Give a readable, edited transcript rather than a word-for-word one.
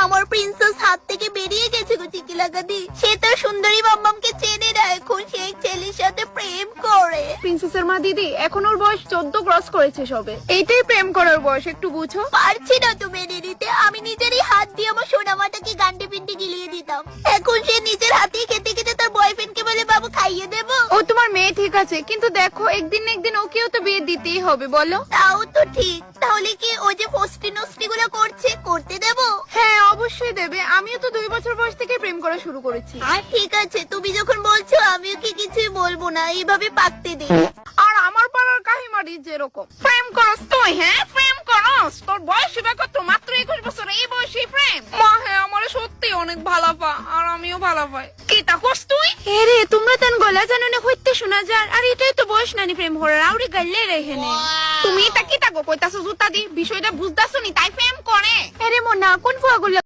আমার প্রিন্সেস হাত থেকে বেরিয়ে গেছে গো চিকিলাকাদি। সে তার সুন্দরী মাম্মামকে চেনে না, এখন সে এক ছেলের সাথে প্রেম করে। প্রিন্সেসের মা দিদি, এখন ওর বয়স 14 ক্রস করেছে সবে। এইটাই প্রেম করার বয়স, একটু বুঝো। পারছি না তো মেনে নিতে। আমি নিজেরই হাত দিয়ে আমার সোনামাটাকে গান্ডে পিন্ডে গিলিয়ে দিতাম। এখন সে নিজের হাতেই খেতে খেতে তার বয়ফ্রেন্ডকে বলে বাবু খাইয়ে দেবো। ও তোমার মেয়ে ঠিক আছে, কিন্তু দেখো একদিন না একদিন ওকেও তো বিয়ে দিতেই হবে, বলো। তাও তো ঠিক। তাহলে কি ও যে ফষ্টি নষ্টি গুলো করছে করতে দেবো? হ্যাঁ অবশ্যই দেবে, আমিও তো 2 বছর বয়স থেকে প্রেম করা শুরু করেছি। ঠিক আছে, তুমি যখন বলছো আমিও কি কিছুই বলবো না, এইভাবে পাকতে দিই। আর আমার পাড়ার কাহিমারি যেরকম প্রেম করস তুই, হ্যাঁ প্রেম করস, তোর বয়স কত? মাত্র 21 বছর, এই বয়সে প্রেম? মা হ্যাঁ, আমার সত্যি অনেক ভালো পা, আর আমিও ভালো পাই। কি তা করস তুই? রে তোমরা তেন গলা জানো না হইতে শোনা যার, আর এটাই তো বয়স নানি প্রেম হরার, আউরি গাইলে রেহে নে। তুমি তা কি তাকো কইতাছো জুতা দি, বিষয়টা বুঝতাছো নি তাই প্রেম করে? আরে মোনা কোন ফুয়াগুলো